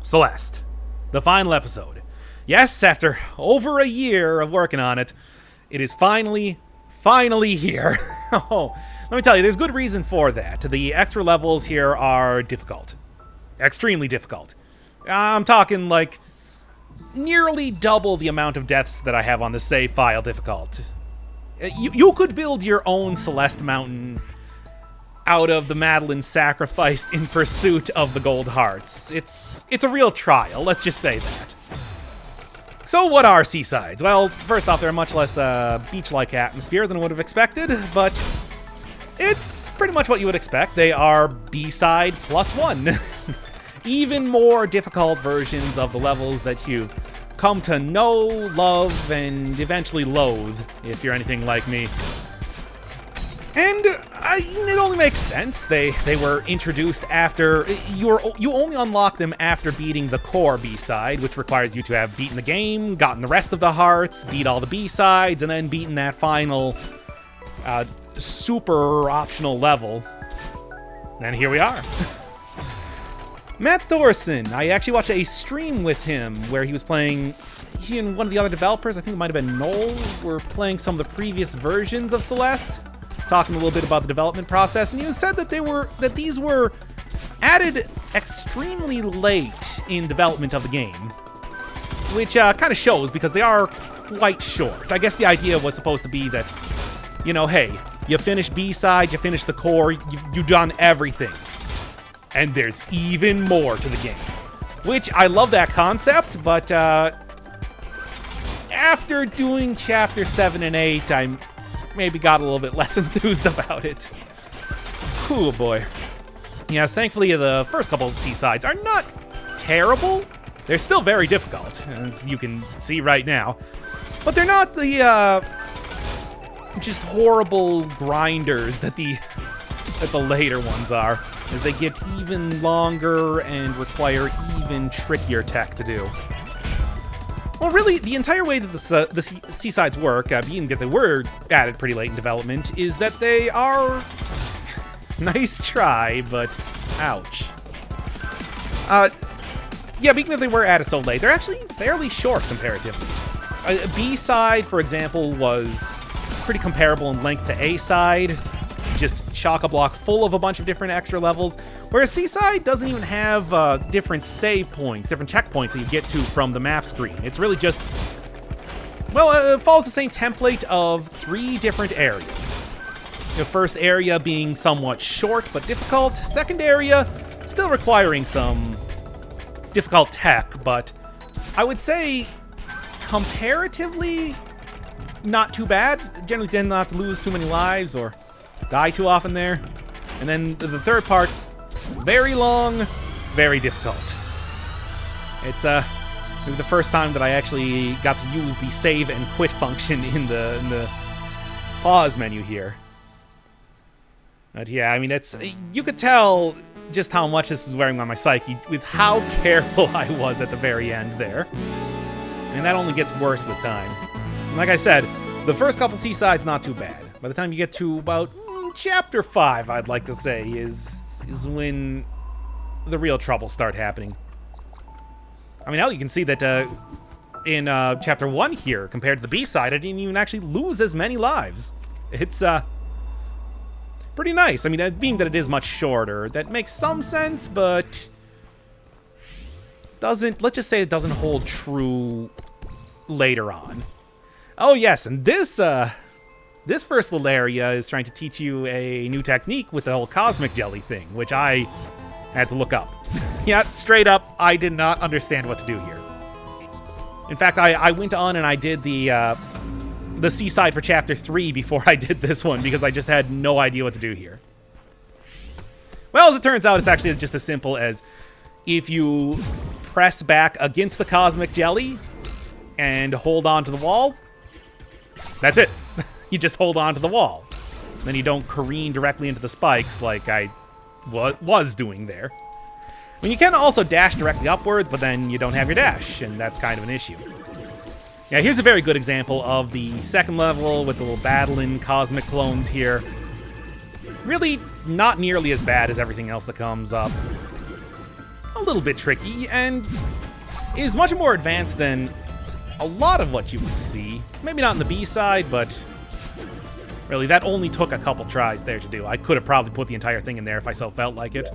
Celeste, the final episode. Yes, after over a year of working on it, it is finally here. Oh, let me tell you, there's good reason for that. The extra levels here are difficult. Extremely difficult. I'm talking like nearly double the amount of deaths that I have on the save file difficult. You could build your own Celeste Mountain out of the Madeline sacrifice in pursuit of the gold hearts. It's a real trial, let's just say that. So what are Seasides? Well, first off, they're a much less beach-like atmosphere than I would have expected, but it's pretty much what you would expect. They are B-side +1. Even more difficult versions of the levels that you've come to know, love, and eventually loathe, if you're anything like me. And it only makes sense. They were introduced after you only unlock them after beating the core B-side, which requires you to have beaten the game, gotten the rest of the hearts, beat all the B-sides, and then beaten that final super optional level. And here we are. Matt Thorson. I actually watched a stream with him where he was playing. He and one of the other developers, I think it might have been Noel, were playing some of the previous versions of Celeste, talking a little bit about the development process, and he said that these were added extremely late in development of the game, which kind of shows because they are quite short. I guess the idea was supposed to be that, you know, hey, you finish B-side, you finish the core, you've done everything, and there's even more to the game, which I love that concept, but after doing Chapter 7 and 8, I'm maybe got a little bit less enthused about it. Cool boy. Yes, thankfully the first couple of Seasides are not terrible. They're still very difficult, as you can see right now. But they're not the just horrible grinders that the later ones are, as they get even longer and require even trickier tech to do. Well, really, the entire way that the Seasides work, being that they were added pretty late in development, is that they are... nice try, but ouch. Yeah, being that they were added so late, they're actually fairly short comparatively. B-side, for example, was pretty comparable in length to A-side, just chock-a-block full of a bunch of different extra levels, whereas Seaside doesn't even have different save points, different checkpoints that you get to from the map screen. It's really just, well, it follows the same template of 3 different areas. The first area being somewhat short but difficult, second area still requiring some difficult tech, but I would say comparatively not too bad. Generally tend not to lose too many lives or die too often there. And then the third part, very long, very difficult. It's maybe the first time that I actually got to use the save and quit function in the pause menu here. But yeah, I mean, you could tell just how much this was wearing on my psyche with how careful I was at the very end there. And that only gets worse with time. And like I said, the first couple Seasides not too bad. By the time you get to about Chapter 5, I'd like to say, is when the real troubles start happening. I mean, now you can see that in Chapter 1 here, compared to the B-side, I didn't even actually lose as many lives. It's pretty nice. I mean, being that it is much shorter, that makes some sense, but doesn't, let's just say it doesn't hold true later on. Oh yes, and this first little area is trying to teach you a new technique with the whole cosmic jelly thing, which I had to look up. Yeah, straight up, I did not understand what to do here. In fact, I went on and I did the Seaside for Chapter 3 before I did this one, because I just had no idea what to do here. Well, as it turns out, it's actually just as simple as if you press back against the cosmic jelly and hold on to the wall, that's it. You just hold on to the wall. Then you don't careen directly into the spikes like I was doing there. I mean, you can also dash directly upwards, but then you don't have your dash, and that's kind of an issue. Yeah, here's a very good example of the second level with the little battling cosmic clones here. Really not nearly as bad as everything else that comes up. a little bit tricky and is much more advanced than a lot of what you would see. Maybe not in the B side, but really, that only took a couple tries there to do. I could have probably put the entire thing in there if I so felt like it.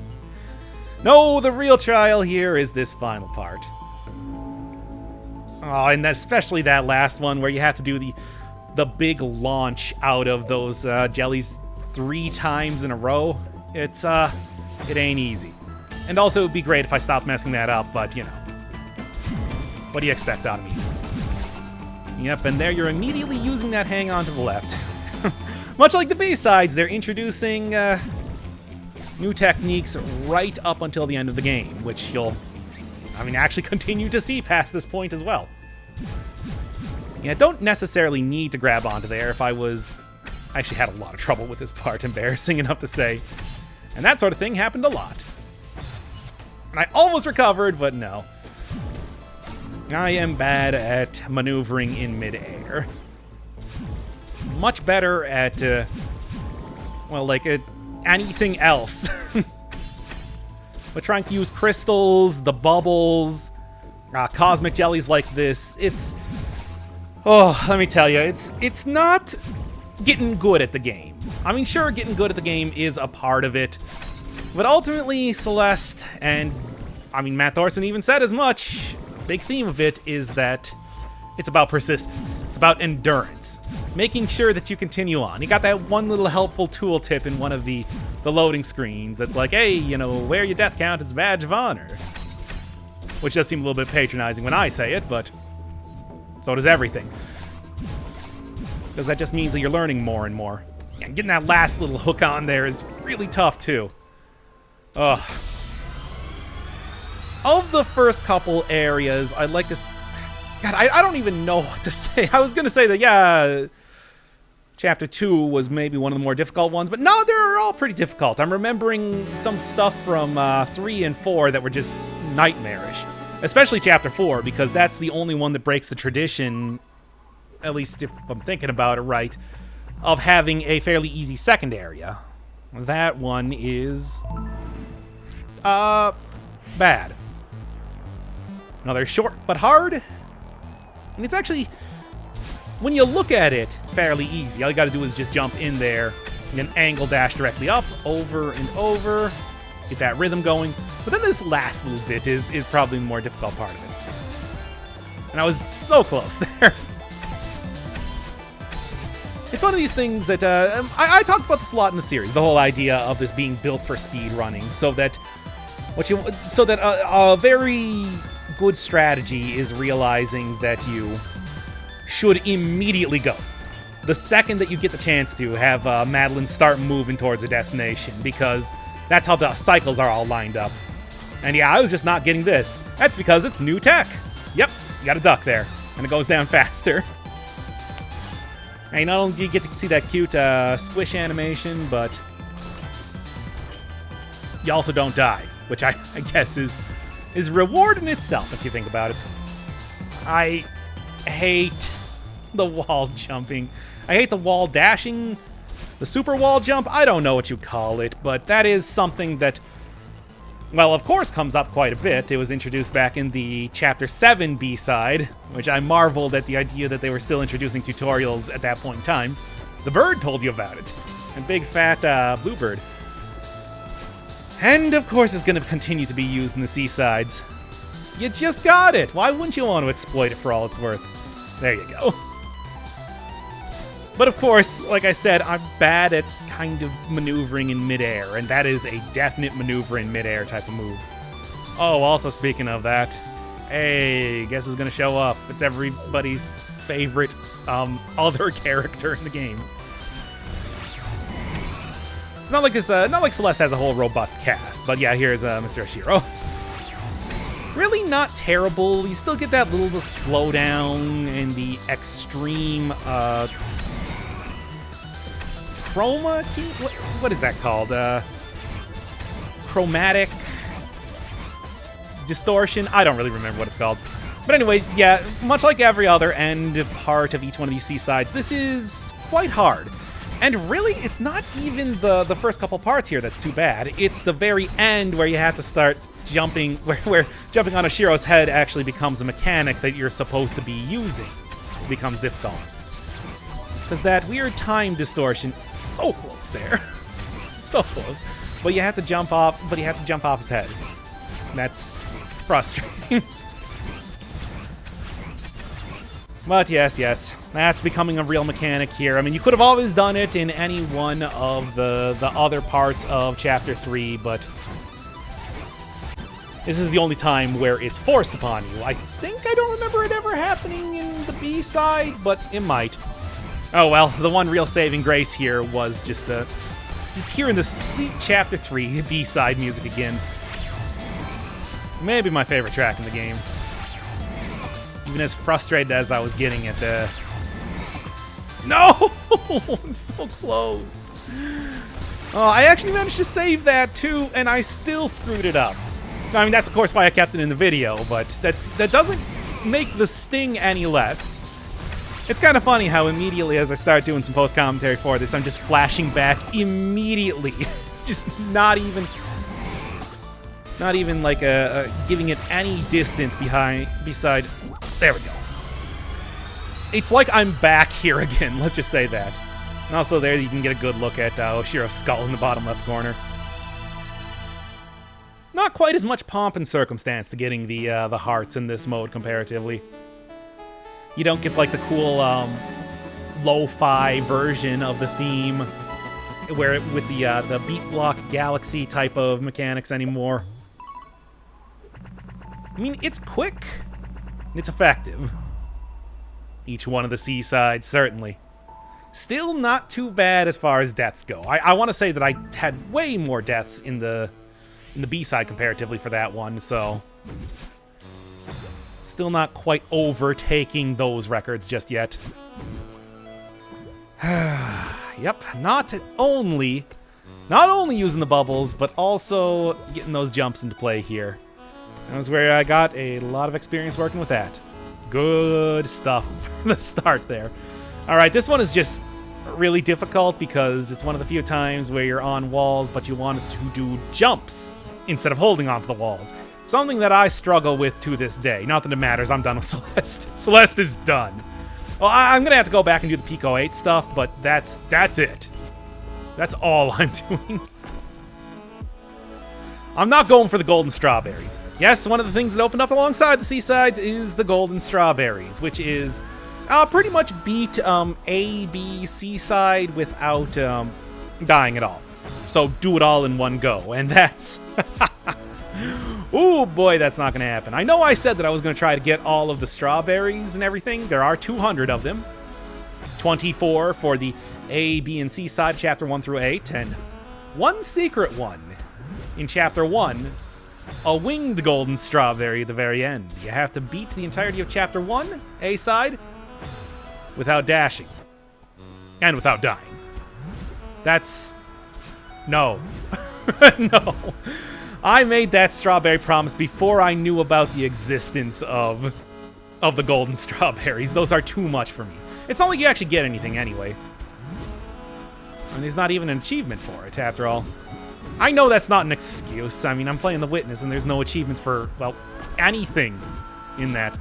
No, the real trial here is this final part. Oh, and especially that last one where you have to do the big launch out of those jellies 3 times in a row. It ain't easy. And also, it would be great if I stopped messing that up, but, you know. What do you expect out of me? Yep, and there you're immediately using that hang on to the left. Much like the B-sides, they're introducing new techniques right up until the end of the game, which you'll, actually continue to see past this point as well. Yeah, don't necessarily need to grab onto there if I actually had a lot of trouble with this part, embarrassing enough to say. And that sort of thing happened a lot. And I almost recovered, but no. I am bad at maneuvering in midair. Much better at, anything else. But trying to use crystals, the bubbles, cosmic jellies like this, let me tell you, it's not getting good at the game. Sure, getting good at the game is a part of it, but ultimately, Celeste, and, Matt Thorson even said as much, big theme of it is that it's about persistence. It's about endurance. Making sure that you continue on. You got that one little helpful tooltip in one of the loading screens that's like, hey, wear your death count as a badge of honor. Which does seem a little bit patronizing when I say it, but so does everything. Because that just means that you're learning more and more. And getting that last little hook on there is really tough, too. Ugh. Of the first couple areas, I'd like to... God, I don't even know what to say. I was going to say that, yeah, Chapter 2 was maybe one of the more difficult ones, but no, they're all pretty difficult. I'm remembering some stuff from 3 and 4 that were just nightmarish. Especially Chapter 4, because that's the only one that breaks the tradition, at least if I'm thinking about it right, of having a fairly easy second area. That one is... bad. Another short but hard. And it's actually, when you look at it, fairly easy. All you gotta do is just jump in there and then angle dash directly up, over and over, get that rhythm going. But then this last little bit is probably the more difficult part of it. And I was so close there. It's one of these things that, I talked about this a lot in the series, the whole idea of this being built for speed running, so that a very good strategy is realizing that you should immediately go. The second that you get the chance to have Madeline start moving towards a destination, because that's how the cycles are all lined up. And yeah, I was just not getting this. That's because it's new tech. Yep, you gotta duck there, and it goes down faster. And not only do you get to see that cute squish animation, but you also don't die, which I guess is reward in itself, if you think about it. I hate the wall jumping. I hate the wall dashing, the super wall jump. I don't know what you call it, but that is something that, well, of course, comes up quite a bit. It was introduced back in the Chapter 7 B-side, which I marveled at the idea that they were still introducing tutorials at that point in time. The bird told you about it. And big fat bluebird. And, of course, it's going to continue to be used in the C-sides. You just got it! Why wouldn't you want to exploit it for all it's worth? There you go. But, of course, like I said, I'm bad at kind of maneuvering in midair, and that is a definite maneuver in midair type of move. Oh, also speaking of that, hey, guess who's going to show up? It's everybody's favorite other character in the game. It's not like Celeste has a whole robust cast, but yeah, here's Mr. Oshiro. Really not terrible. You still get that little slowdown and the extreme chroma key? What is that called? Chromatic distortion? I don't really remember what it's called. But anyway, yeah, much like every other end part of each one of these C-sides, this is quite hard. And really, it's not even the first couple parts here that's too bad. It's the very end where you have to start jumping, where jumping on a Shiro's head actually becomes a mechanic that you're supposed to be using. It becomes difficult. Because that weird time distortion, so close there. So close. But you have to jump off, his head. That's frustrating. But yes, that's becoming a real mechanic here. I mean, you could have always done it in any one of the other parts of Chapter 3, but this is the only time where it's forced upon you. I don't remember it ever happening in the B-side, but it might. Oh well, the one real saving grace here was just hearing the sweet Chapter 3 B-side music again. Maybe my favorite track in the game. Even as frustrated as I was getting at the... No! So close. Oh, I actually managed to save that too, and I still screwed it up. I mean, that's of course why I kept it in the video, but that doesn't make the sting any less. It's kind of funny how immediately as I start doing some post-commentary for this, I'm just flashing back immediately. Just not even like giving it any distance beside... There we go. It's like I'm back here again, let's just say that. And also there you can get a good look at Oshiro's skull in the bottom left corner. Not quite as much pomp and circumstance to getting the hearts in this mode comparatively. You don't get like the cool lo-fi version of the theme where with the beat block galaxy type of mechanics anymore. I mean, it's quick. It's effective. Each one of the C-sides, certainly. Still not too bad as far as deaths go. I want to say that I had way more deaths in the B-side comparatively for that one, so... Still not quite overtaking those records just yet. Yep, not only using the bubbles, but also getting those jumps into play here. That was where I got a lot of experience working with that. Good stuff from the start there. Alright, this one is just really difficult because it's one of the few times where you're on walls, but you want to do jumps instead of holding onto the walls. Something that I struggle with to this day. Not that it matters, I'm done with Celeste. Celeste is done. Well, I'm gonna have to go back and do the Pico 8 stuff, but that's it. That's all I'm doing. I'm not going for the golden strawberries. Yes, one of the things that opened up alongside the C-sides is the golden strawberries, which is pretty much beat A, B, C-side without dying at all. So do it all in one go, and that's... Ooh, boy, that's not going to happen. I know I said that I was going to try to get all of the strawberries and everything. There are 200 of them. 24 for the A, B, and C side, Chapter 1 through 8, and one secret one in Chapter 1, a winged golden strawberry at the very end. You have to beat the entirety of Chapter 1, A side, without dashing. And without dying. That's... No. No. I made that strawberry promise before I knew about the existence of the golden strawberries. Those are too much for me. It's not like you actually get anything anyway. And there's not even an achievement for it, after all. I know that's not an excuse. I mean, I'm playing The Witness, and there's no achievements for, well, anything in that.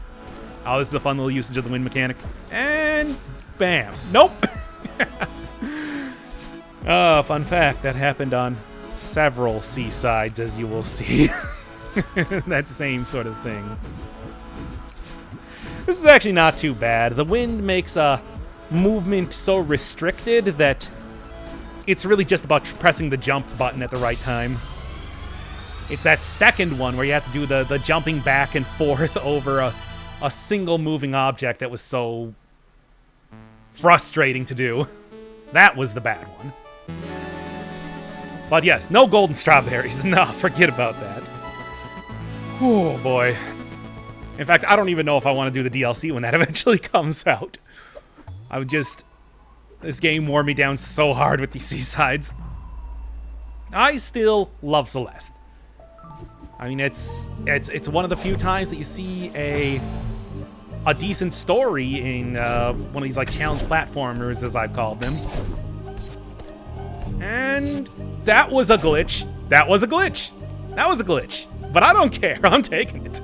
Oh, this is a fun little usage of the wind mechanic. And bam. Nope. Oh, fun fact, that happened on several C-sides, as you will see. That same sort of thing. This is actually not too bad. The wind makes movement so restricted that it's really just about pressing the jump button at the right time. It's that second one where you have to do the jumping back and forth over a single moving object that was so frustrating to do. That was the bad one. But yes, no golden strawberries. No, forget about that. Oh boy. In fact, I don't even know if I want to do the DLC when that eventually comes out. I would just... This game wore me down so hard with these C-sides. I still love Celeste. I mean, it's one of the few times that you see a decent story in one of these like challenge platformers, as I've called them. And that was a glitch. That was a glitch. That was a glitch. But I don't care. I'm taking it.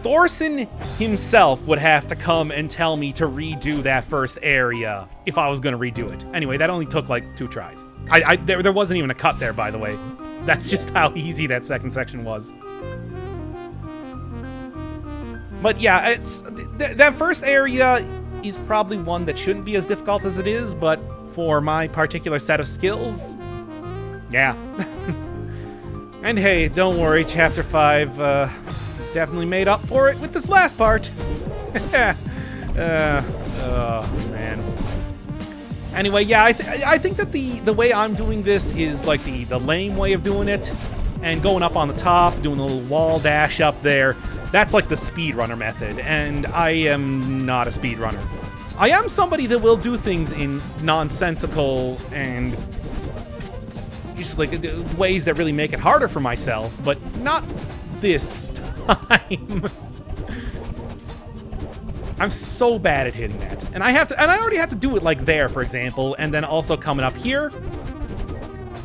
Thorson himself would have to come and tell me to redo that first area if I was going to redo it. Anyway, that only took like 2 tries. There wasn't even a cut there, by the way. That's just how easy that second section was. But yeah, that first area is probably one that shouldn't be as difficult as it is, but for my particular set of skills, yeah. And hey, don't worry, Chapter 5 definitely made up for it with this last part. Oh, man. Anyway, yeah, I think that the way I'm doing this is like the lame way of doing it, and going up on the top, doing a little wall dash up there. That's like the speedrunner method, and I am not a speedrunner. I am somebody that will do things in nonsensical and just like ways that really make it harder for myself, but not this time. I'm so bad at hitting that. And I already have to do it like there, for example, and then also coming up here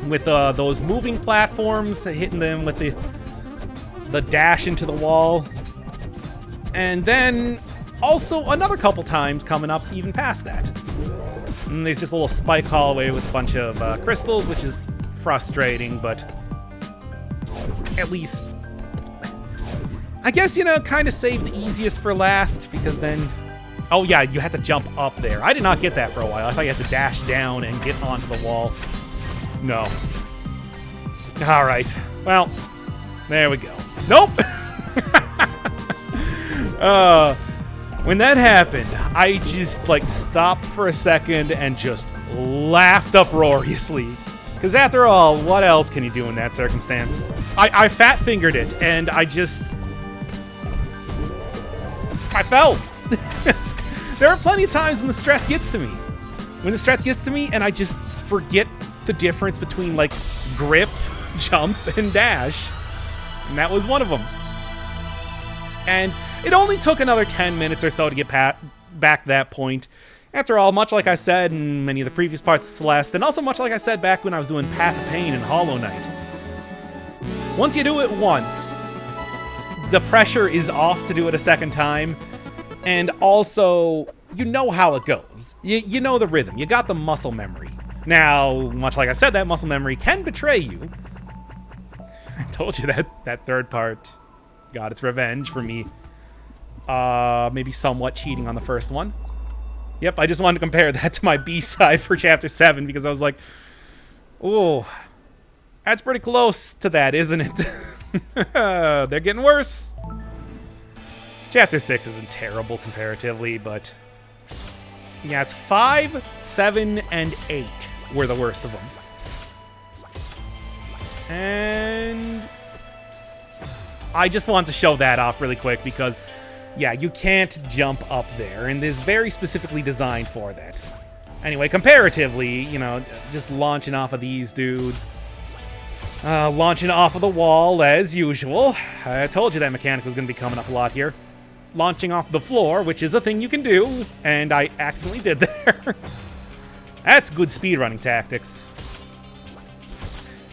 with those moving platforms, hitting them with the dash into the wall. And then also another couple times coming up even past that. And there's just a little spike hallway with a bunch of crystals, which is frustrating, but at least, I guess, you know, kind of save the easiest for last, because then, oh yeah, you had to jump up there. I did not get that for a while. I thought you had to dash down and get onto the wall. No. All right. Well, there we go. Nope. When that happened, I just like stopped for a second and just laughed uproariously. Because after all, what else can you do in that circumstance? I fat-fingered it, and I fell. There are plenty of times when the stress gets to me. When the stress gets to me and I just forget the difference between like grip, jump, and dash. And that was one of them. And it only took another 10 minutes or so to get back that point. After all, much like I said in many of the previous parts of Celeste, and also much like I said back when I was doing Path of Pain and Hollow Knight, once you do it once, the pressure is off to do it a second time, and also, you know how it goes. You know the rhythm. You got the muscle memory. Now, much like I said, that muscle memory can betray you. I told you that third part got its revenge for me. Maybe somewhat cheating on the first one. Yep, I just wanted to compare that to my B-side for Chapter 7 because I was like, oh, that's pretty close to that, isn't it? They're getting worse. Chapter 6 isn't terrible comparatively, but yeah, it's 5, 7, and 8 were the worst of them. And I just want to show that off really quick because, yeah, you can't jump up there, and this is very specifically designed for that. Anyway, comparatively, you know, just launching off of these dudes. Launching off of the wall, as usual. I told you that mechanic was going to be coming up a lot here. Launching off the floor, which is a thing you can do, and I accidentally did there. That's good speedrunning tactics.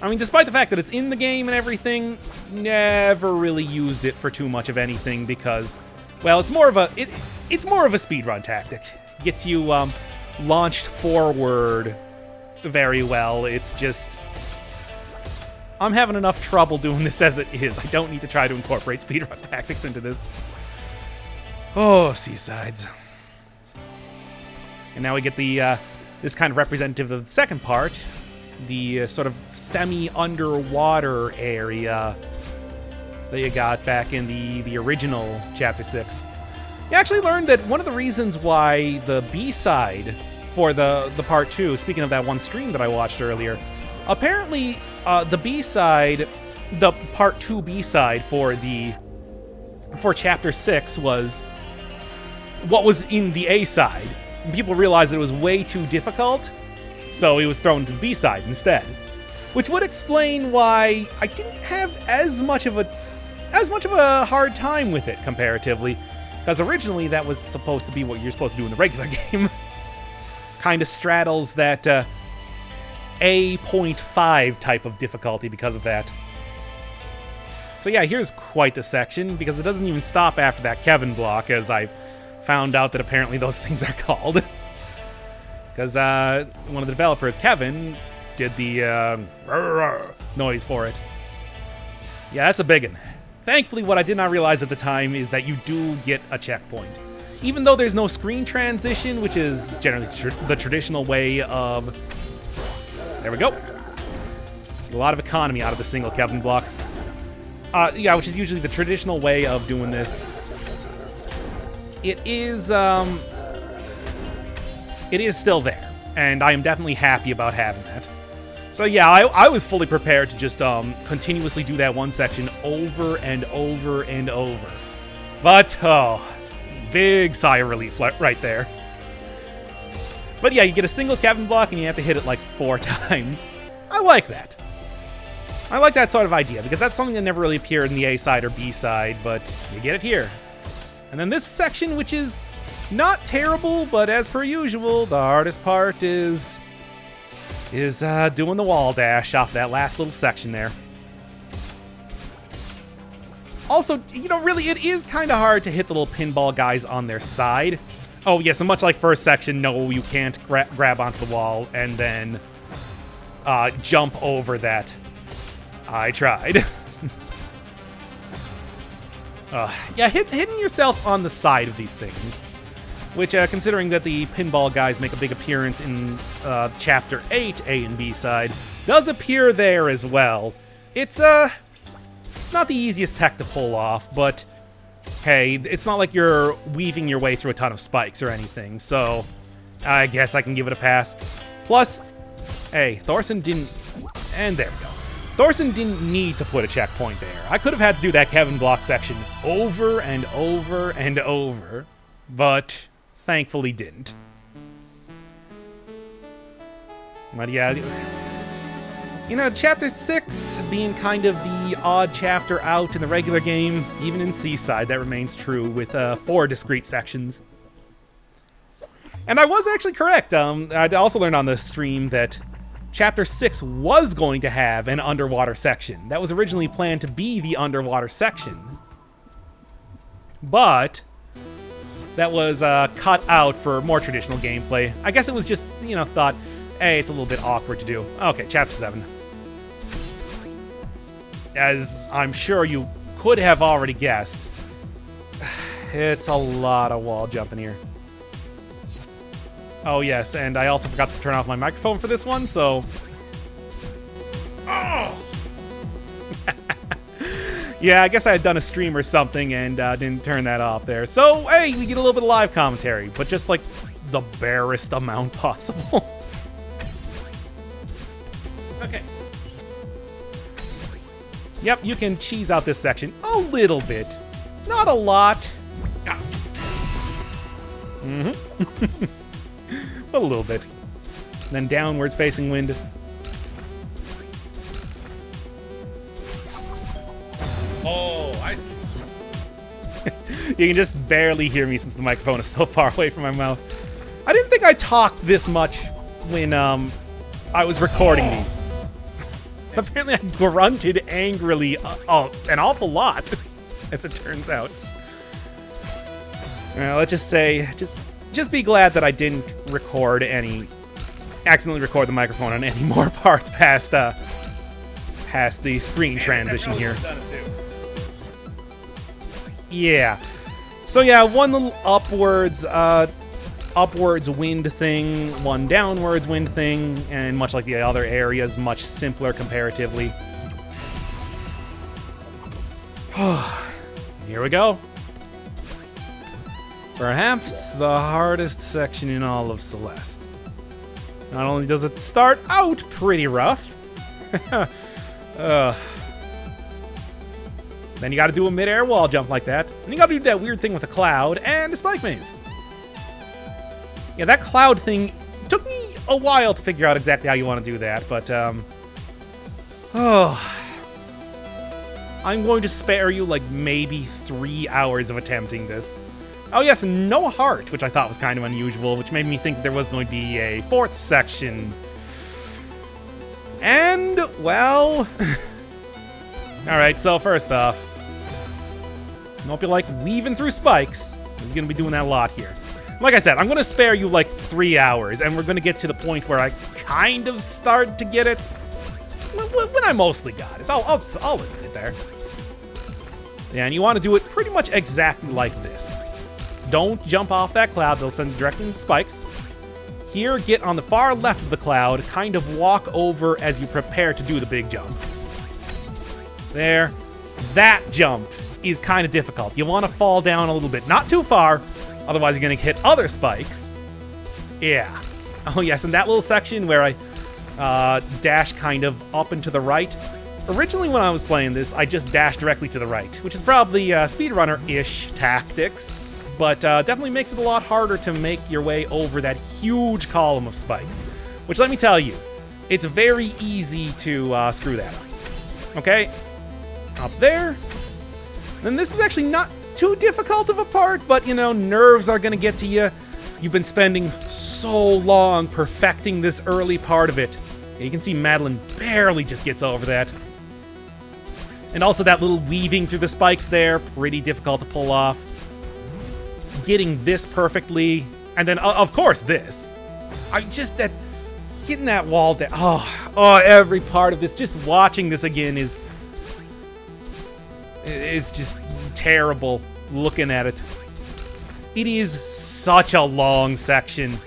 I mean, despite the fact that it's in the game and everything, never really used it for too much of anything because, well, it's more of a speedrun tactic. Gets you launched forward very well. It's just, I'm having enough trouble doing this as it is. I don't need to try to incorporate speedrun tactics into this. Oh, seasides. And now we get the this kind of representative of the second part, the sort of semi-underwater area that you got back in the original Chapter 6. You actually learned that one of the reasons why the B-side for the Part 2, speaking of that one stream that I watched earlier, apparently the B-side, the Part 2 B-side for Chapter 6 was what was in the A-side. People realized that it was way too difficult, so it was thrown to the B-side instead. Which would explain why I didn't have as much of a hard time with it comparatively, because originally that was supposed to be what you're supposed to do in the regular game. Kind of straddles that A.5 type of difficulty because of that. So yeah, here's quite the section, because it doesn't even stop after that Kevin block, as I've found out that apparently those things are called. Because one of the developers, Kevin, did the noise for it. Yeah, that's a big one. Thankfully, what I did not realize at the time is that you do get a checkpoint. Even though there's no screen transition, which is generally the traditional way of... There we go. A lot of economy out of the single Kevin block. Yeah, which is usually the traditional way of doing this. It is still there, and I am definitely happy about having that. So yeah, I was fully prepared to just continuously do that one section over and over and over. But, oh, big sigh of relief right there. But yeah, you get a single Kevin block and you have to hit it like 4 times. I like that. I like that sort of idea, because that's something that never really appeared in the A side or B side, but you get it here. And then this section, which is not terrible, but as per usual, the hardest part is doing the wall dash off that last little section there. Also, you know, really, it is kind of hard to hit the little pinball guys on their side. Oh, yeah, so much like first section, no, you can't grab onto the wall and then jump over that. I tried. Yeah, hitting yourself on the side of these things, which, considering that the pinball guys make a big appearance in Chapter 8, A and B side, does appear there as well. It's not the easiest tech to pull off, but hey, it's not like you're weaving your way through a ton of spikes or anything, so I guess I can give it a pass. Plus, hey, Thorson didn't... And there we go. Thorson didn't need to put a checkpoint there. I could have had to do that Kevin block section over and over and over, but thankfully didn't. But yeah, you know, Chapter 6 being kind of the odd chapter out in the regular game, even in Seaside, that remains true with 4 discrete sections. And I was actually correct. I'd also learned on the stream that Chapter 6 was going to have an underwater section. That was originally planned to be the underwater section. But that was cut out for more traditional gameplay. I guess it was just, you know, thought, hey, it's a little bit awkward to do. Okay, Chapter 7. As I'm sure you could have already guessed, it's a lot of wall jumping here. Oh, yes, and I also forgot to turn off my microphone for this one, so... Oh! Yeah, I guess I had done a stream or something and didn't turn that off there. So, hey, we get a little bit of live commentary, but just, like, the barest amount possible. Okay. Yep, you can cheese out this section a little bit. Not a lot. Mm-hmm. A little bit. And then downwards facing wind. Oh, I see. You can just barely hear me since the microphone is so far away from my mouth. I didn't think I talked this much when I was recording these. Apparently I grunted angrily an awful lot, as it turns out. Let's just say, just be glad that I didn't accidentally record the microphone on any more parts past the screen transition here. Yeah. So yeah, one little upwards wind thing, one downwards wind thing, and much like the other areas, much simpler comparatively. Here we go. Perhaps the hardest section in all of Celeste. Not only does it start out pretty rough, then you gotta do a mid-air wall jump like that, and you gotta do that weird thing with a cloud and a spike maze. Yeah, that cloud thing took me a while to figure out exactly how you want to do that, but, I'm going to spare you, like, maybe 3 hours of attempting this. Oh yes, no heart, which I thought was kind of unusual, which made me think there was going to be a 4th section. And, well... Alright, so first off, I hope you like weaving through spikes. We're going to be doing that a lot here. Like I said, I'm going to spare you like 3 hours, and we're going to get to the point where I kind of start to get it. When I mostly got it. I'll admit it there. Yeah, and you want to do it pretty much exactly like this. Don't jump off that cloud. They'll send you directly into spikes. Here, get on the far left of the cloud, kind of walk over as you prepare to do the big jump. There. That jump is kind of difficult. You want to fall down a little bit. Not too far, otherwise you're going to hit other spikes. Yeah. Oh, yes, and that little section where I dash kind of up and to the right. Originally, when I was playing this, I just dashed directly to the right, which is probably speedrunner-ish tactics, but definitely makes it a lot harder to make your way over that huge column of spikes, which, let me tell you, it's very easy to screw that up. Okay? Up there. And this is actually not too difficult of a part, but, you know, nerves are going to get to you. You've been spending so long perfecting this early part of it. You can see Madeline barely just gets over that. And also that little weaving through the spikes there, pretty difficult to pull off. Getting this perfectly, and then, of course, this. Getting that wall down. Oh, every part of this, just watching this again is just terrible looking at it. It is such a long section,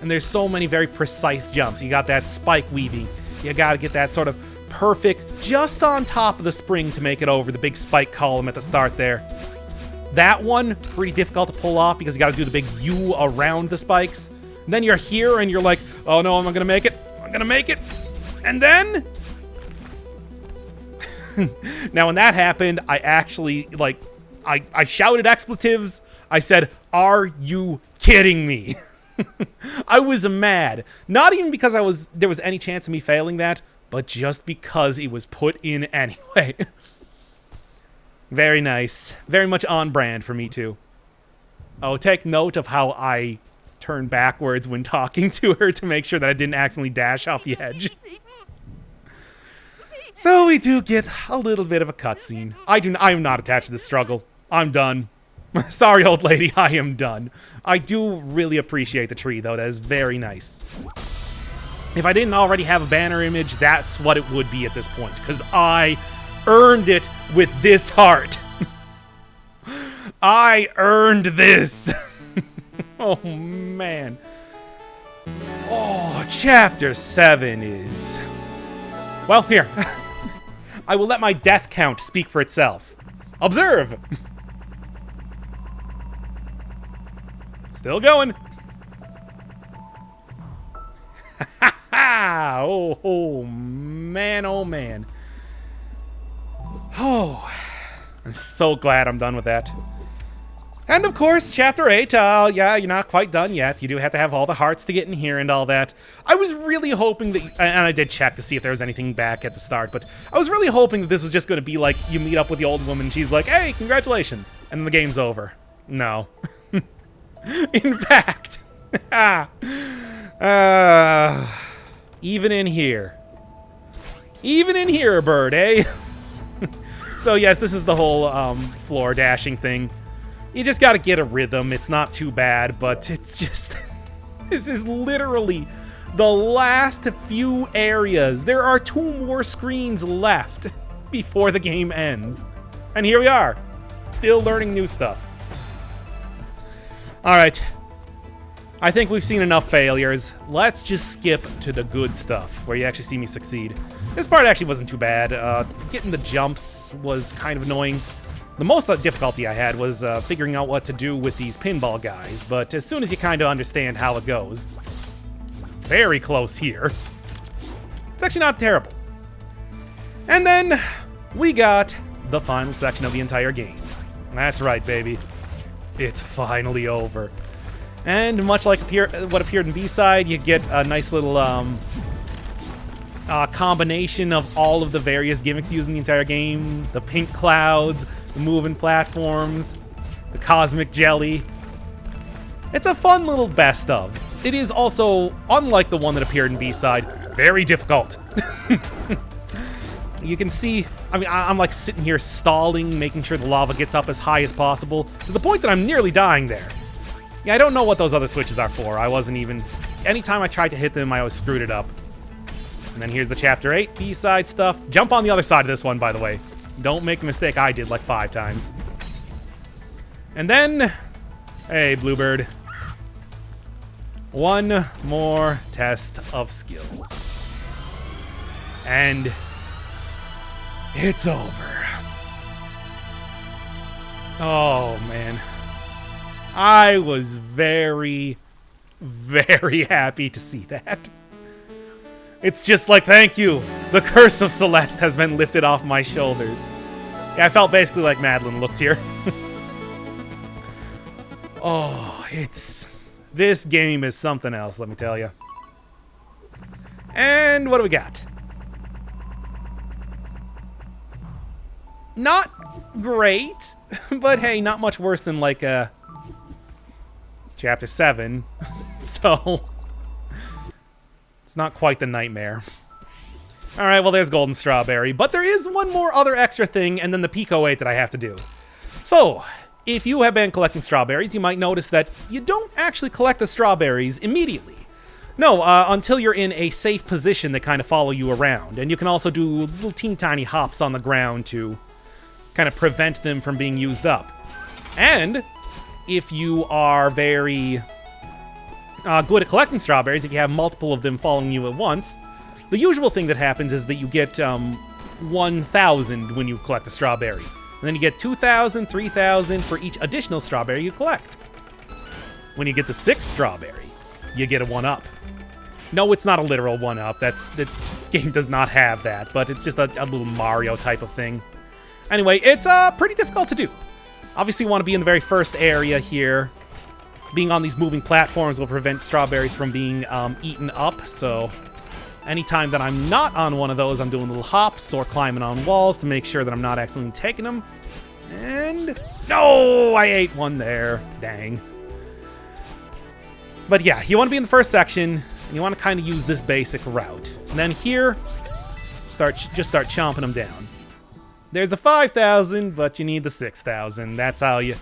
and there's so many very precise jumps. You got that spike weaving. You got to get that sort of perfect, just on top of the spring to make it over the big spike column at the start there. That one, pretty difficult to pull off because you got to do the big U around the spikes. And then you're here and you're like, oh no, I'm not going to make it. I'm going to make it. And then... Now, when that happened, I actually, I shouted expletives. I said, are you kidding me? I was mad. Not even because there was any chance of me failing that, but just because it was put in anyway. Very nice. Very much on brand for me, too. Oh, take note of how I turn backwards when talking to her to make sure that I didn't accidentally dash off the edge. So we do get a little bit of a cutscene. I am not attached to this struggle. I'm done. Sorry, old lady, I am done. I do really appreciate the tree, though. That is very nice. If I didn't already have a banner image, that's what it would be at this point, because I earned it with this heart. I earned this. Oh, man. Oh, Chapter 7 is... Well, here. I will let my death count speak for itself. Observe! Still going. Oh, man, oh, man. Oh, I'm so glad I'm done with that. And, of course, Chapter 8, yeah, you're not quite done yet. You do have to have all the hearts to get in here and all that. I was really hoping that, and I did check to see if there was anything back at the start, but I was really hoping that this was just going to be like, you meet up with the old woman, she's like, hey, congratulations, and then the game's over. No. In fact, even in here, bird, eh? So yes, this is the whole floor dashing thing. You just gotta get a rhythm. It's not too bad, but it's just... This is literally the last few areas. There are 2 more screens left before the game ends. And here we are, still learning new stuff. Alright. I think we've seen enough failures. Let's just skip to the good stuff, where you actually see me succeed. This part actually wasn't too bad. Getting the jumps was kind of annoying. The most difficulty I had was figuring out what to do with these pinball guys, but as soon as you kind of understand how it goes, it's very close here. It's actually not terrible. And then we got the final section of the entire game. That's right, baby. It's finally over. And much like what appeared in B-side, you get a nice little combination of all of the various gimmicks used in the entire game. The pink clouds, the moving platforms, the cosmic jelly. It's a fun little best of. It is also, unlike the one that appeared in B-side, very difficult. You can see, I mean, I'm like sitting here stalling, making sure the lava gets up as high as possible, to the point that I'm nearly dying there. Yeah, I don't know what those other switches are for. I wasn't even... Anytime I tried to hit them, I always screwed it up. And then here's the Chapter 8 B-side stuff. Jump on the other side of this one, by the way. Don't make the mistake I did like 5 times. And then... Hey, Bluebird. One more test of skills. And... it's over. Oh, man. I was very, very happy to see that. It's just like, thank you. The curse of Celeste has been lifted off my shoulders. Yeah, I felt basically like Madeline looks here. Oh, it's... This game is something else, let me tell you. And what do we got? Not great, but hey, not much worse than like Chapter 7. So it's not quite the nightmare. Alright, well there's Golden Strawberry, but there is one more other extra thing and then the Pico 8 that I have to do. So, if you have been collecting strawberries, you might notice that you don't actually collect the strawberries immediately. No, until you're in a safe position that kind of follow you around. And you can also do little teeny tiny hops on the ground to kind of prevent them from being used up. And if you are very good at collecting strawberries, if you have multiple of them following you at once, the usual thing that happens is that you get 1,000 when you collect a strawberry. And then you get 2,000, 3,000 for each additional strawberry you collect. When you get the 6th strawberry, you get a 1-up. No, it's not a literal 1-up. This game does not have that, but it's just a little Mario type of thing. Anyway, it's pretty difficult to do. Obviously, you want to be in the very first area here. Being on these moving platforms will prevent strawberries from being eaten up, so anytime that I'm not on one of those, I'm doing little hops or climbing on walls to make sure that I'm not accidentally taking them. And... no! I ate one there. Dang. But yeah, you want to be in the first section, and you want to kind of use this basic route. And then here, just start chomping them down. There's the 5,000, but you need the 6,000. That's how you...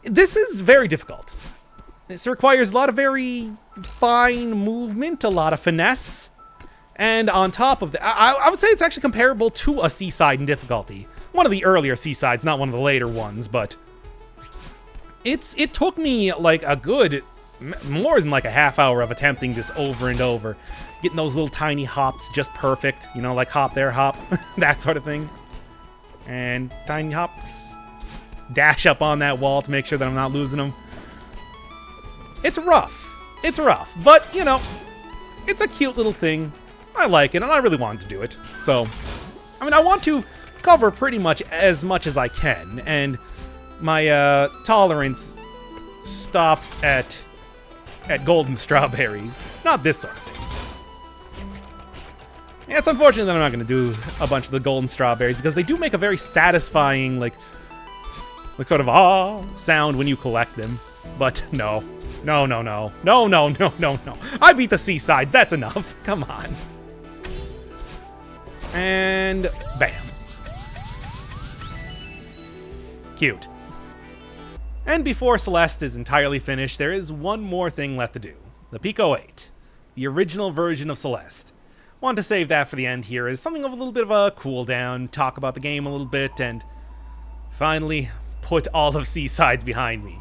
This is very difficult. This requires a lot of very fine movement, a lot of finesse. And on top of that, I would say it's actually comparable to a Seaside in difficulty. One of the earlier Seasides, not one of the later ones, but... It took me like a good... more than like a half hour of attempting this over and over. Getting those little tiny hops just perfect. You know, like hop there, hop. That sort of thing. And tiny hops. Dash up on that wall to make sure that I'm not losing them. It's rough. It's rough. But, you know, it's a cute little thing. I like it, and I really wanted to do it. So, I mean, I want to cover pretty much as I can. And my tolerance stops at golden strawberries. Not this sort of thing. Yeah, it's unfortunate that I'm not going to do a bunch of the golden strawberries, because they do make a very satisfying, like sort of sound when you collect them. But no. No, no, no. No, no, no, no, no. I beat the Seasides. That's enough. Come on. And bam. Cute. And before Celeste is entirely finished, there is one more thing left to do. The Pico 8. The original version of Celeste. Want to save that for the end here as something of a little bit of a cooldown, talk about the game a little bit, and finally put all of Seasides behind me.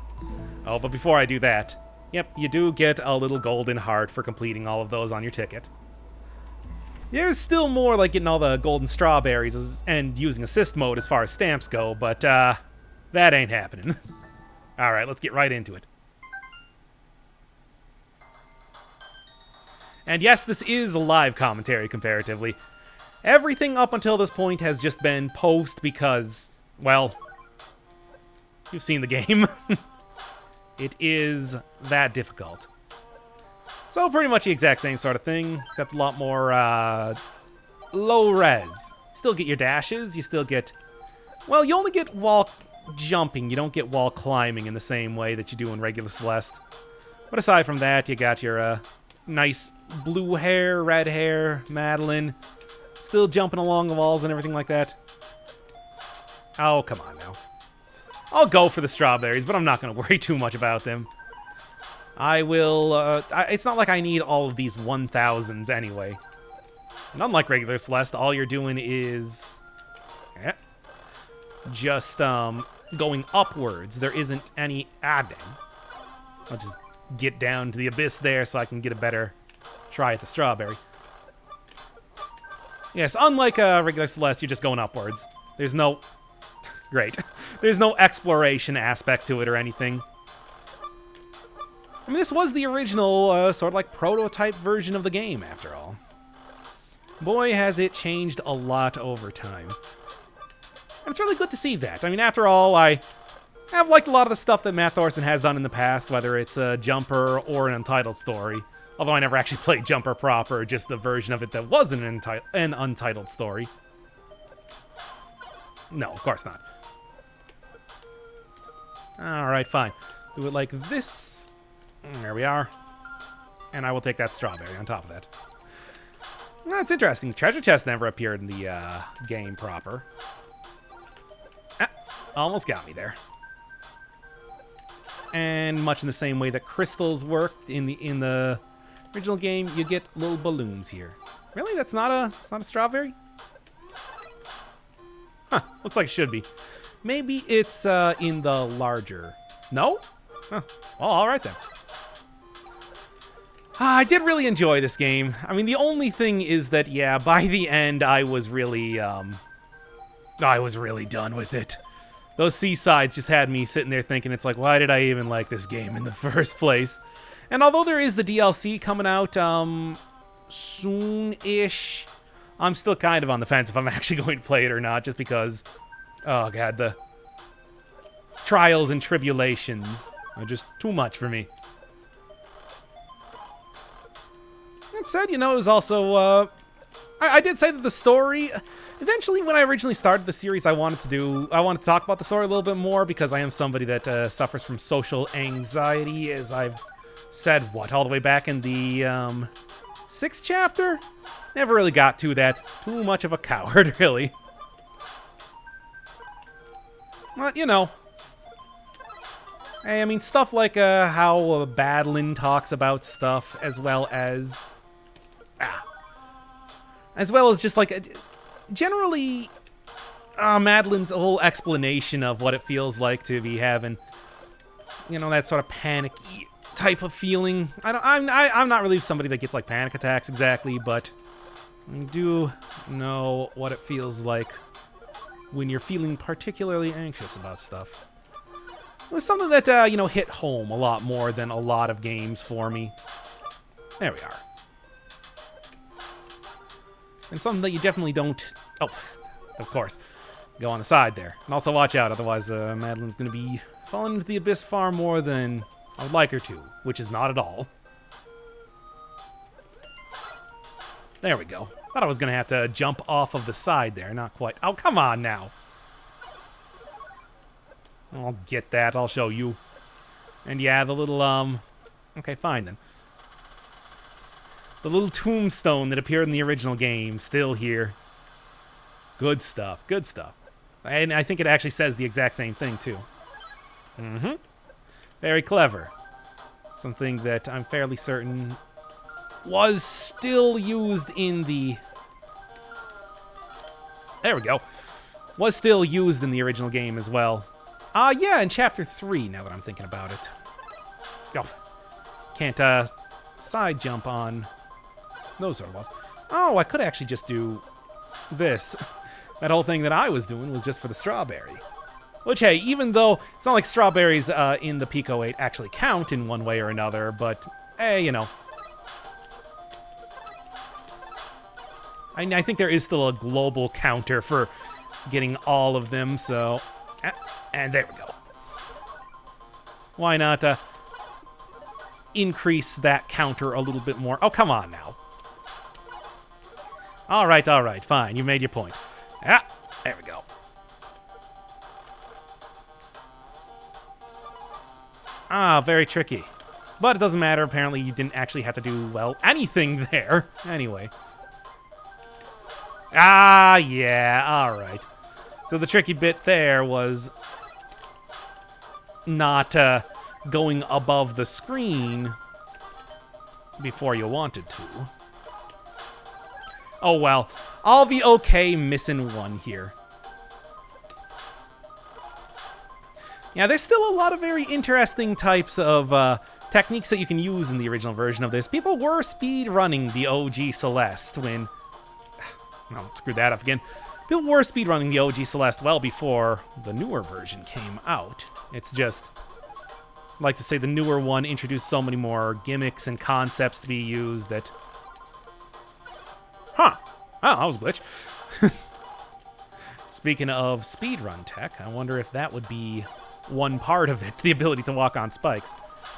Oh, but before I do that, yep, you do get a little golden heart for completing all of those on your ticket. There's still more like getting all the golden strawberries and using assist mode as far as stamps go, but that ain't happening. Alright, let's get right into it. And yes, this is a live commentary comparatively. Everything up until this point has just been post because, well, you've seen the game. It is that difficult. So pretty much the exact same sort of thing, except a lot more low res. Still get your dashes, you still get... Well, you only get wall jumping, you don't get wall climbing in the same way that you do in regular Celeste. But aside from that, you got your Nice blue hair, red hair, Madeline. Still jumping along the walls and everything like that. Oh, come on now. I'll go for the strawberries, but I'm not going to worry too much about them. I will... it's not like I need all of these 1,000s anyway. And unlike regular Celeste, all you're doing is... just going upwards. There isn't any... Ah, dang. I'll just get down to the abyss there so I can get a better try at the strawberry. Yes, unlike regular Celeste, you're just going upwards. There's no... Great. There's no exploration aspect to it or anything. I mean, this was the original, sort of like prototype version of the game, after all. Boy, has it changed a lot over time. And it's really good to see that. I mean, after all, I have liked a lot of the stuff that Matt Thorson has done in the past, whether it's a Jumper or an Untitled story. Although I never actually played Jumper proper, just the version of it that wasn't an Untitled story. No, of course not. Alright, fine. Do it like this. There we are. And I will take that strawberry on top of that. That's interesting. Treasure chest never appeared in the game proper. Ah, almost got me there. And much in the same way that crystals worked in the original game, you get little balloons here. Really? It's not a strawberry? Huh, looks like it should be. Maybe it's in the larger... No? Huh. Well, alright then. I did really enjoy this game. I mean, the only thing is that, yeah, by the end, I was really done with it. Those seasides just had me sitting there thinking, it's like, why did I even like this game in the first place? And although there is the DLC coming out soon-ish, I'm still kind of on the fence if I'm actually going to play it or not, just because, oh god, the trials and tribulations are just too much for me. That said, you know, it was also, I did say that the story, eventually when I originally started the series, I wanted to talk about the story a little bit more, because I am somebody that suffers from social anxiety, as I've said, all the way back in the 6th chapter? Never really got to that. Too much of a coward, really. But, you know. Hey, I mean, stuff like how Madeline talks about stuff, as well as just, like, generally, Madeline's whole explanation of what it feels like to be having, you know, that sort of panicky type of feeling. I'm not really somebody that gets, like, panic attacks exactly, but I do know what it feels like when you're feeling particularly anxious about stuff. It was something that, you know, hit home a lot more than a lot of games for me. There we are. And something that you definitely don't... Oh, of course. Go on the side there. And also watch out, otherwise Madeline's going to be falling into the abyss far more than I would like her to, which is not at all. There we go. Thought I was going to have to jump off of the side there. Not quite. Oh, come on now. I'll get that. I'll show you. And yeah, the little, okay, fine then. The little tombstone that appeared in the original game, still here. Good stuff. Good stuff. And I think it actually says the exact same thing, too. Mm-hmm. Very clever. Something that I'm fairly certain was still used in the... There we go. Was still used in the original game as well. Yeah, in Chapter 3, now that I'm thinking about it. Oh, can't, side jump on those sort of walls. Oh, I could actually just do this. That whole thing that I was doing was just for the strawberry. Which, hey, even though it's not like strawberries in the Pico 8 actually count in one way or another, but, hey, you know. I think there is still a global counter for getting all of them, so... And there we go. Why not increase that counter a little bit more? Oh, come on now. All right, fine. You made your point. Ah, there we go. Ah, very tricky. But it doesn't matter. Apparently, you didn't actually have to do, well, anything there. Anyway. Ah, yeah, alright. So the tricky bit there was not going above the screen before you wanted to. Oh, well. I'll be okay missing one here. Yeah, there's still a lot of very interesting types of techniques that you can use in the original version of this. People were speed running the OG Celeste when... Oh, screwed that up again. People were speed running the OG Celeste well before the newer version came out. It's just... I'd like to say the newer one introduced so many more gimmicks and concepts to be used that... Huh. Oh, that was a glitch. Speaking of speedrun tech, I wonder if that would be one part of it, the ability to walk on spikes.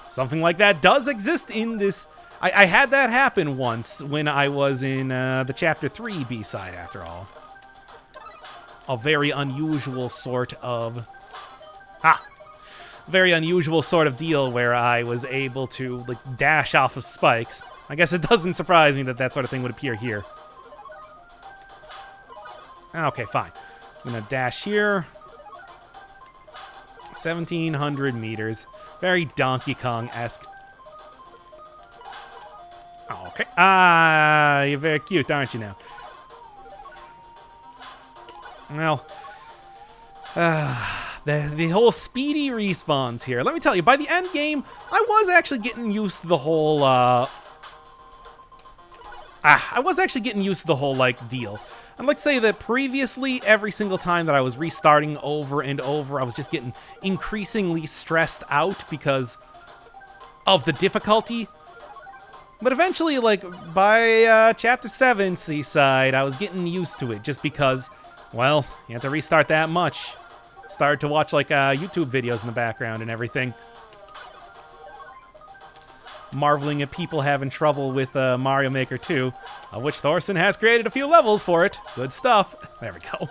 Something like that does exist in this. I had that happen once when I was in the Chapter 3 B-side, after all. A very unusual sort of... Very unusual sort of deal where I was able to, like, dash off of spikes. I guess it doesn't surprise me that that sort of thing would appear here. Okay, fine. I'm gonna dash here. 1,700 meters. Very Donkey Kong-esque. Oh, okay. Ah, you're very cute, aren't you now? Well, the whole speedy respawns here. Let me tell you, by the end game, I was actually getting used to the whole, like, deal. I'd like to say that previously, every single time that I was restarting over and over, I was just getting increasingly stressed out because of the difficulty. But eventually, like, by Chapter 7 Seaside, I was getting used to it just because, well, you have to restart that much. Started to watch, like, YouTube videos in the background and everything. Marveling at people having trouble with Mario Maker 2, of which Thorson has created a few levels for it. Good stuff. There we go.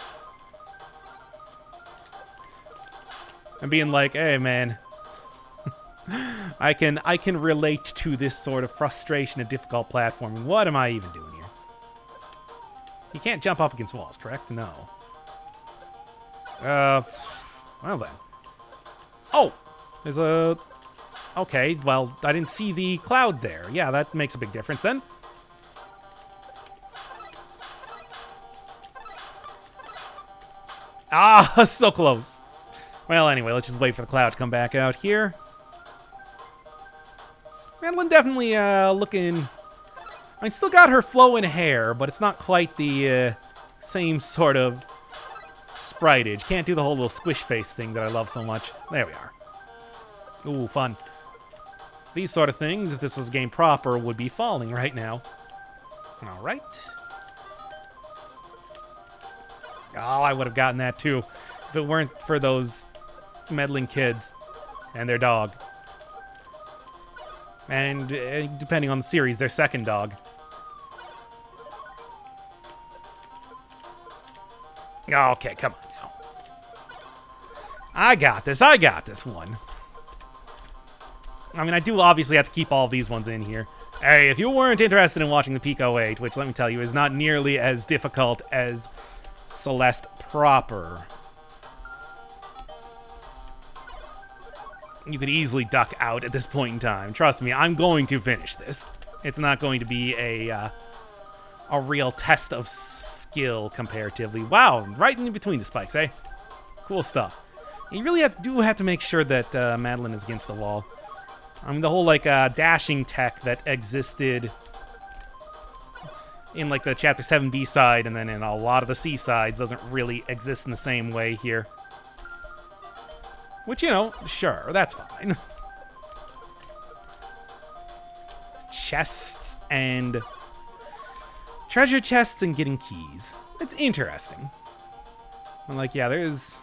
And being like, hey, man, I can relate to this sort of frustration of difficult platforming. What am I even doing here? You can't jump up against walls, correct? No. Well then. Oh! There's a... Okay, well, I didn't see the cloud there. Yeah, that makes a big difference then. Ah, so close. Well, anyway, let's just wait for the cloud to come back out here. Madeline definitely looking... I mean, still got her flowing hair, but it's not quite the same sort of spritage. Can't do the whole little squish face thing that I love so much. There we are. Ooh, fun. These sort of things, if this was a game proper, would be falling right now. All right. Oh, I would have gotten that too if it weren't for those meddling kids and their dog. And depending on the series, their second dog. Okay, come on now. I got this one. I mean, I do obviously have to keep all these ones in here. Hey, if you weren't interested in watching the Pico 8, which, let me tell you, is not nearly as difficult as Celeste proper, you could easily duck out at this point in time. Trust me, I'm going to finish this. It's not going to be a real test of skill comparatively. Wow, right in between the spikes, eh? Cool stuff. You really do have to make sure that Madeline is against the wall. I mean, the whole, like, dashing tech that existed in, like, the Chapter 7 B-side and then in a lot of the C-sides doesn't really exist in the same way here. Which, you know, sure, that's fine. Chests and... treasure chests and getting keys. It's interesting. I'm like, yeah, there's...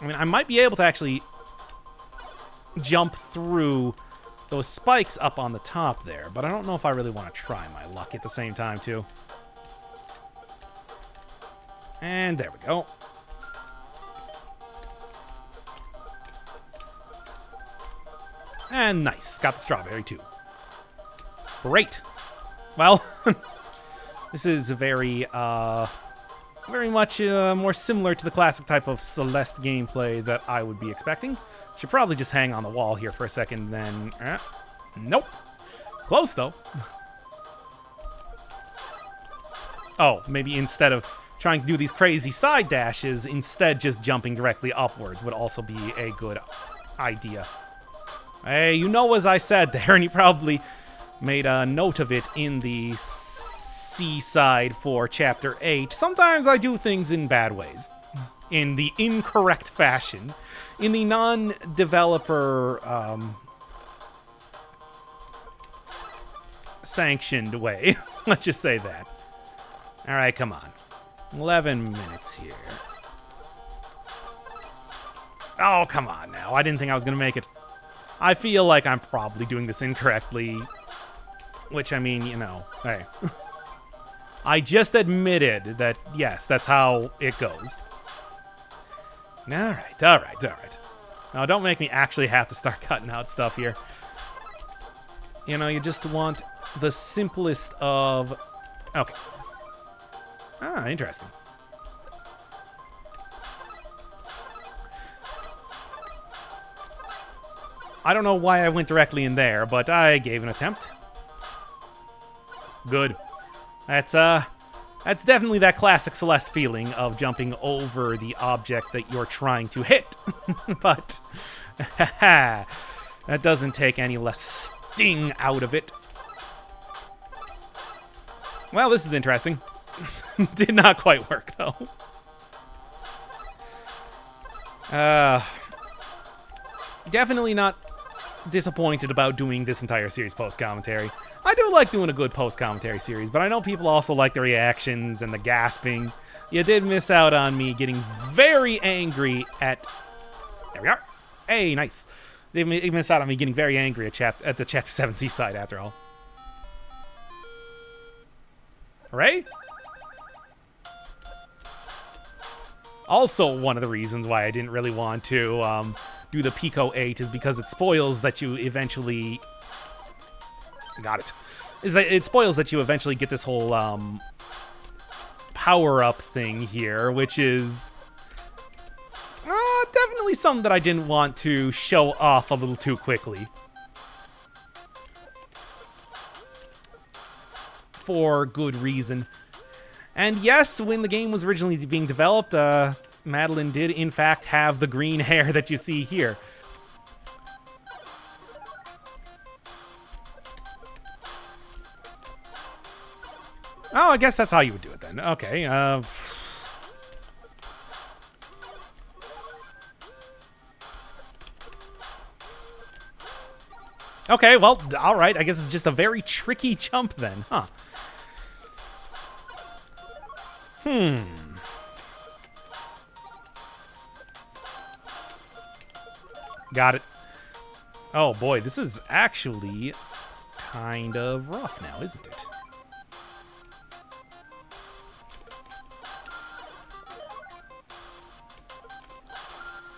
I mean, I might be able to actually jump through those spikes up on the top there, but I don't know if I really want to try my luck at the same time, too. And there we go. And nice. Got the strawberry, too. Great. Well, this is very much more similar to the classic type of Celeste gameplay that I would be expecting. Should probably just hang on the wall here for a second, then... nope. Close, though. Oh, maybe instead of trying to do these crazy side dashes, instead just jumping directly upwards would also be a good idea. Hey, you know as I said there, and you probably made a note of it in the C-side for Chapter 8. Sometimes I do things in bad ways. In the incorrect fashion. In the non-developer sanctioned way. Let's just say that. Alright, come on. 11 minutes here. Oh, come on now. I didn't think I was going to make it. I feel like I'm probably doing this incorrectly. Which, I mean, you know, hey. I just admitted that, yes, that's how it goes. Alright. Now, don't make me actually have to start cutting out stuff here. You know, you just want the simplest of... Okay. Ah, interesting. I don't know why I went directly in there, but I gave an attempt. Good. That's definitely that classic Celeste feeling of jumping over the object that you're trying to hit. But that doesn't take any less sting out of it. Well, this is interesting. Did not quite work, though. Definitely not disappointed about doing this entire series post-commentary. I do like doing a good post-commentary series, but I know people also like the reactions and the gasping. You did miss out on me getting very angry at... There we are. Hey, nice. You missed out on me getting very angry at the Chapter 7 C-side, after all. Hooray? Also, one of the reasons why I didn't really want to do the Pico 8 is because it spoils that you eventually... Got it. It spoils that you eventually get this whole power-up thing here, which is definitely something that I didn't want to show off a little too quickly. For good reason. And yes, when the game was originally being developed, Madeline did in fact have the green hair that you see here. Oh, I guess that's how you would do it then. Okay, okay, well, alright. I guess it's just a very tricky jump then, huh? Got it. Oh boy, this is actually kind of rough now, isn't it?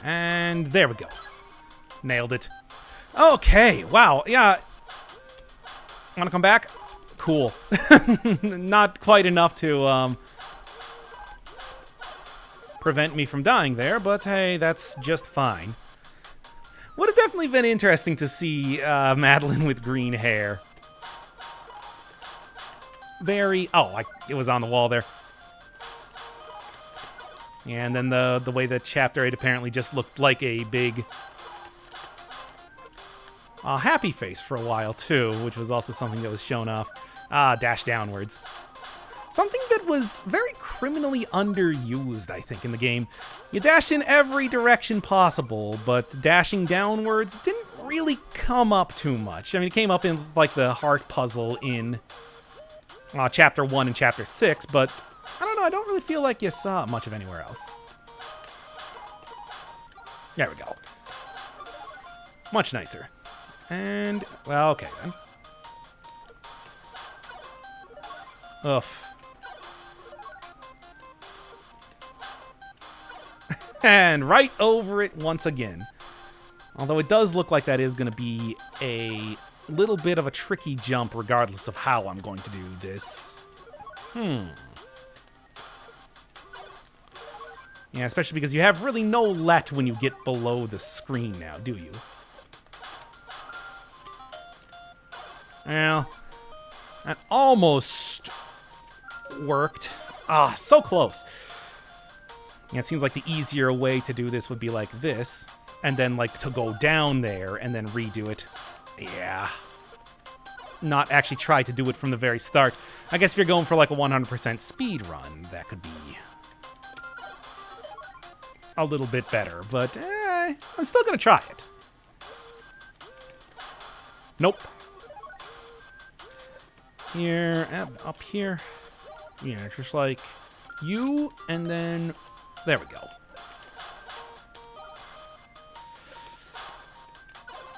And there we go. Nailed it. Okay, wow, yeah. Wanna come back? Cool. Not quite enough to prevent me from dying there, but hey, that's just fine. Would have definitely been interesting to see Madeline with green hair. Very... Oh, it was on the wall there. And then the way that Chapter 8 apparently just looked like a big... happy face for a while, too, which was also something that was shown off. Dash downwards. Something that was very criminally underused, I think, in the game. You dash in every direction possible, but dashing downwards didn't really come up too much. I mean, it came up in, like, the heart puzzle in Chapter 1 and Chapter 6, but I don't know, I don't really feel like you saw it much of anywhere else. There we go. Much nicer. And, well, okay, then. Oof. And right over it once again. Although it does look like that is going to be a little bit of a tricky jump regardless of how I'm going to do this. Yeah, especially because you have really no let when you get below the screen now, do you? Well, that almost worked. Ah, so close. Yeah, it seems like the easier way to do this would be like this, and then like to go down there and then redo it. Yeah. Not actually try to do it from the very start. I guess if you're going for like a 100% speed run, that could be a little bit better, but I'm still gonna try it. Nope. Here, up here. Yeah, just like you, and then there we go.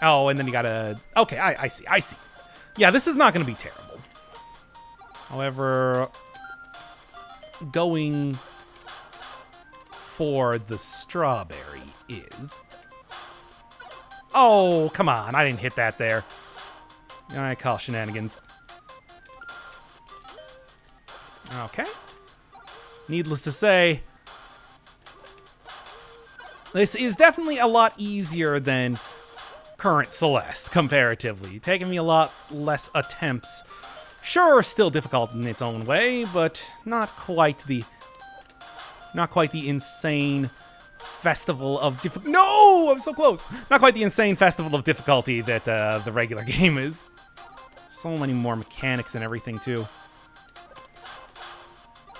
Oh, and then you gotta... Okay, I see. Yeah, this is not gonna be terrible. However, going for the strawberry is... Oh, come on. I didn't hit that there. I call shenanigans. Okay. Needless to say, this is definitely a lot easier than current Celeste, comparatively. Taking me a lot less attempts. Sure, still difficult in its own way, but not quite the insane festival of No! I'm so close! Not quite the insane festival of difficulty that the regular game is. So many more mechanics and everything, too.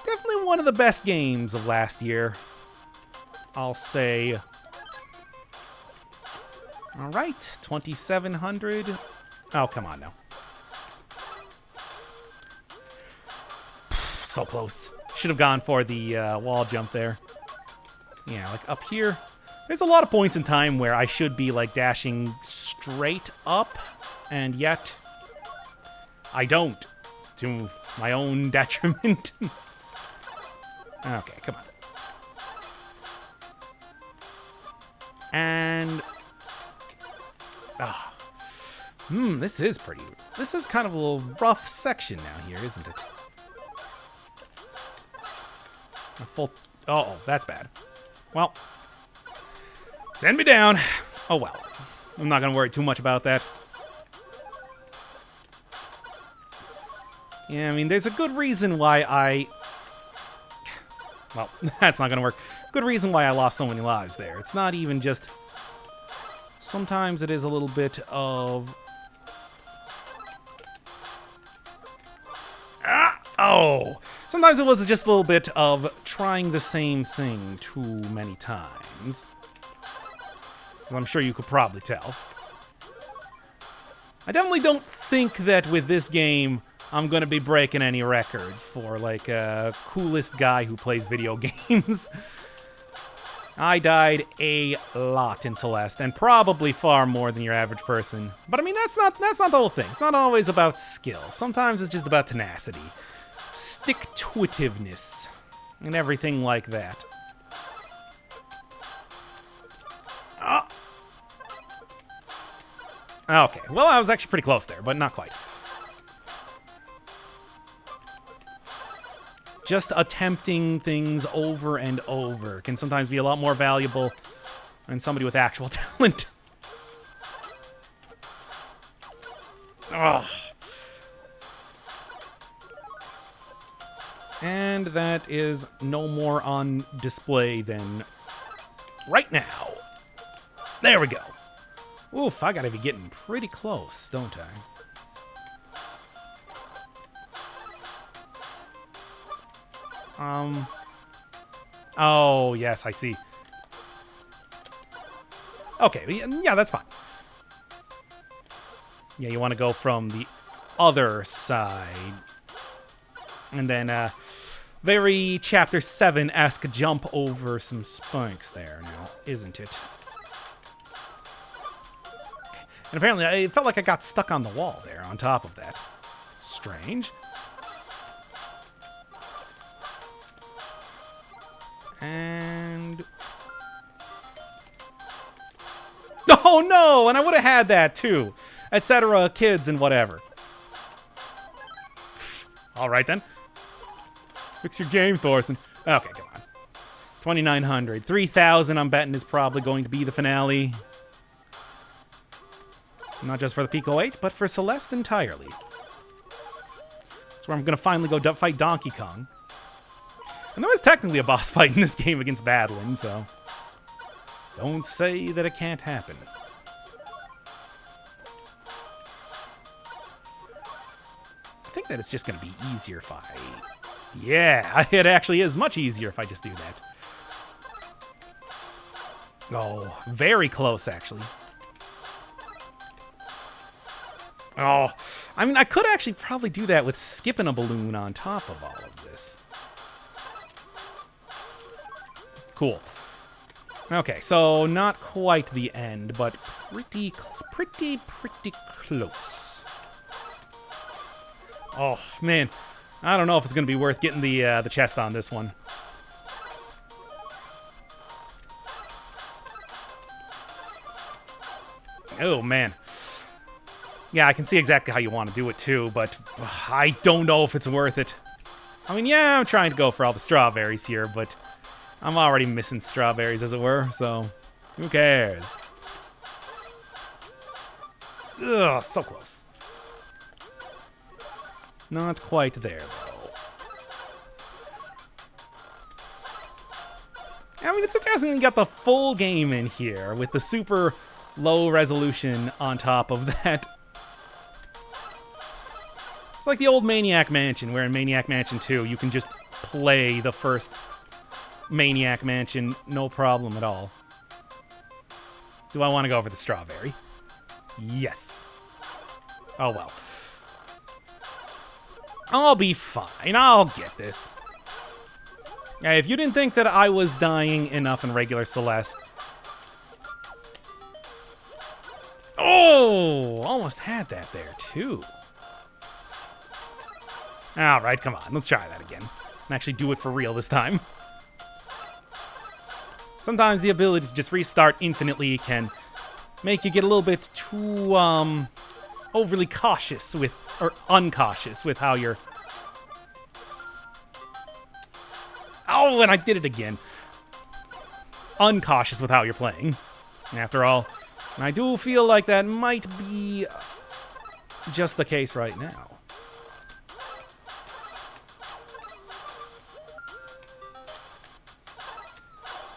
Definitely one of the best games of last year, I'll say. Alright, 2,700. Oh, come on now. So close. Should have gone for the wall jump there. Yeah, like up here. There's a lot of points in time where I should be like dashing straight up, and yet I don't, to my own detriment. Okay, come on. And this is pretty. This is kind of a little rough section now here, isn't it? A full. Oh, that's bad. Well, send me down. Oh well. I'm not gonna worry too much about that. Yeah, I mean, there's a good reason why I... Well, that's not gonna work. Good reason why I lost so many lives there. It's not even just... Sometimes it is a little bit of... Oh! Sometimes it was just a little bit of trying the same thing too many times. As I'm sure you could probably tell. I definitely don't think that with this game I'm going to be breaking any records for, like, coolest guy who plays video games. I died a lot in Celeste, and probably far more than your average person. But I mean, that's not the whole thing. It's not always about skill. Sometimes it's just about tenacity. Stick-to-itiveness, and everything like that. Okay, well, I was actually pretty close there, but not quite. Just attempting things over and over can sometimes be a lot more valuable than somebody with actual talent. Ugh. And that is no more on display than right now. There we go. Oof, I gotta be getting pretty close, don't I? Oh, yes, I see. Okay, yeah, that's fine. Yeah, you want to go from the other side. And then, very Chapter 7-esque jump over some spikes there now, isn't it? And apparently, it felt like I got stuck on the wall there on top of that. Strange. And... Oh no, and I would have had that too. Etc. Kids and whatever. Alright then. Fix your game, Thorson. Okay, come on. 2,900. 3,000 I'm betting is probably going to be the finale. Not just for the Pico 8, but for Celeste entirely. That's where I'm going to finally go fight Donkey Kong. And there is technically a boss fight in this game against Badland, so... don't say that it can't happen. I think that it's just going to be easier if I... yeah, it actually is much easier if I just do that. Oh, very close, actually. Oh, I mean, I could actually probably do that with skipping a balloon on top of all of this. Cool. Okay, so not quite the end, but pretty close. Oh, man. I don't know if it's going to be worth getting the chest on this one. Oh, man. Yeah, I can see exactly how you want to do it, too, but I don't know if it's worth it. I mean, yeah, I'm trying to go for all the strawberries here, but I'm already missing strawberries, as it were, so who cares? Ugh, so close. Not quite there, though. I mean, it's interesting you got the full game in here with the super low resolution on top of that. It's like the old Maniac Mansion, where in Maniac Mansion 2, you can just play the first Maniac Mansion no problem at all. Do I want to go for the strawberry? Yes. Oh, well. I'll be fine. I'll get this. Hey, if you didn't think that I was dying enough in regular Celeste... oh! Almost had that there, too. Alright, come on. Let's try that again. And actually do it for real this time. Sometimes the ability to just restart infinitely can make you get a little bit too, overly cautious with... or uncautious with how you're... oh, and I did it again. Uncautious with how you're playing. After all, I do feel like that might be just the case right now.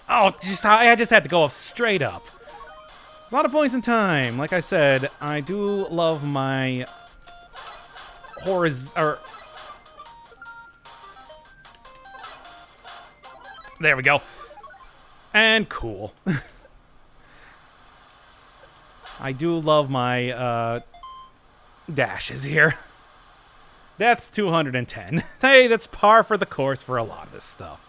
Oh, I just had to go straight up. There's a lot of points in time. Like I said, I do love my there we go. And cool. I do love my dashes here. That's 210. Hey, that's par for the course for a lot of this stuff.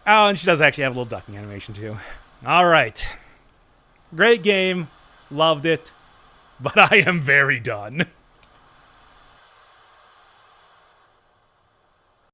Oh, and she does actually have a little ducking animation, too. All right. Great game. Loved it. But I am very done.